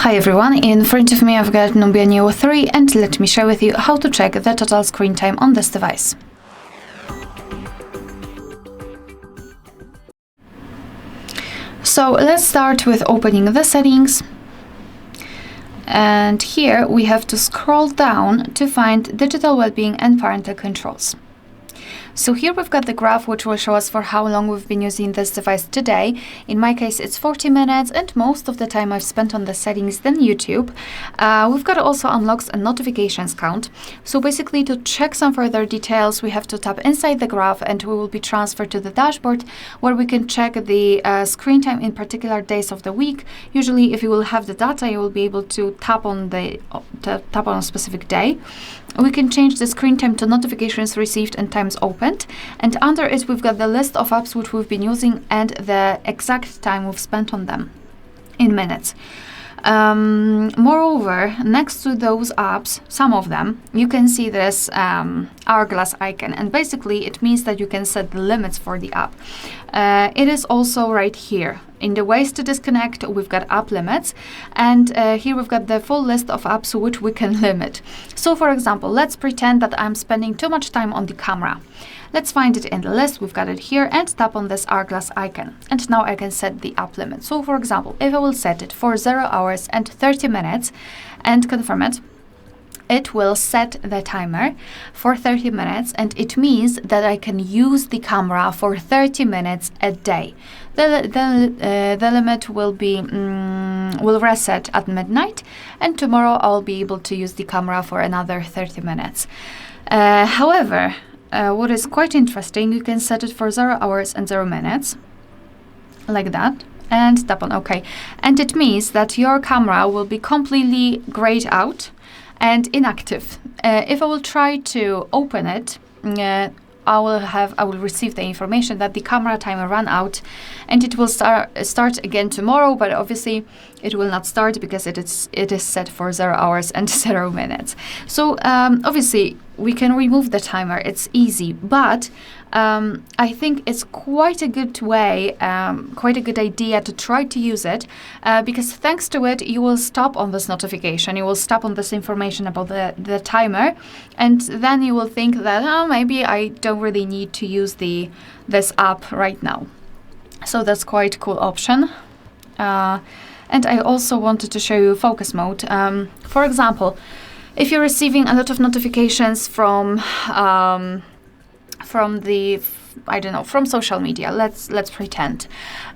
Hi everyone, in front of me I've got NUBIA Neo 3 and let me share with you how to check the total screen time on this device. So let's start with opening the settings, and here we have to scroll down to find digital well-being and parental controls. So here we've got the graph which will show us for how long we've been using this device today. In my case it's 40 minutes and most of the time I've spent on the settings than YouTube. We've got also unlocks and notifications count. So basically to check some further details we have to tap inside the graph and we will be transferred to the dashboard where we can check the screen time in particular days of the week. Usually if you will have the data you will be able to tap on a specific day. We can change the screen time to notifications received and times opened, and under it we've got the list of apps which we've been using and the exact time we've spent on them in minutes. Moreover, next to those apps, some of them, you can see this hourglass icon, and basically it means that you can set the limits for the app. It is also right here. In the ways to disconnect, we've got app limits, and here we've got the full list of apps which we can limit. So for example, let's pretend that I'm spending too much time on the camera. Let's find it in the list, we've got it here, and tap on this hourglass icon. And now I can set the app limit. So for example, if I will set it for 0 hours and 30 minutes and confirm it, it will set the timer for 30 minutes, and it means that I can use the camera for 30 minutes a day. The limit will be will reset at midnight, and tomorrow I'll be able to use the camera for another 30 minutes. However, what is quite interesting, you can set it for 0 hours and 0 minutes, like that, and tap on OK. And it means that your camera will be completely grayed out and inactive. If I will try to open it, I will receive the information that the camera timer ran out, and it will start again tomorrow, but obviously it will not start because it is set for 0 hours and 0 minutes. So obviously we can remove the timer, it's easy, but I think it's quite a good way, quite a good idea to try to use it, because thanks to it you will stop on this notification, you will stop on this information about the timer, and then you will think that, oh, maybe I don't really need to use this app right now. So that's quite a cool option. And I also wanted to show you focus mode. For example, if you're receiving a lot of notifications from social media, let's pretend,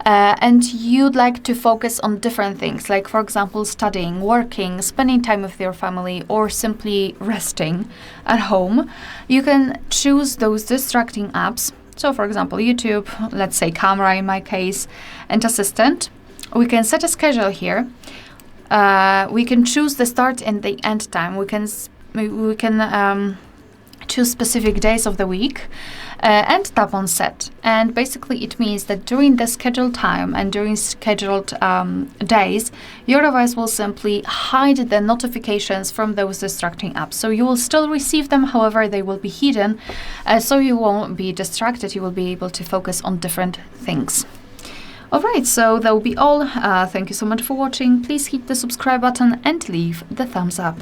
and you'd like to focus on different things, like for example studying, working, spending time with your family, or simply resting at home, you can choose those distracting apps. So for example YouTube, let's say camera in my case, and assistant. We can set a schedule here. We can choose the start and the end time. We can choose specific days of the week and tap on set. And basically it means that during the scheduled time and during scheduled days, your device will simply hide the notifications from those distracting apps. So you will still receive them, however they will be hidden, so you won't be distracted, you will be able to focus on different things. Alright, so that will be all. Thank you so much for watching. Please hit the subscribe button and leave the thumbs up.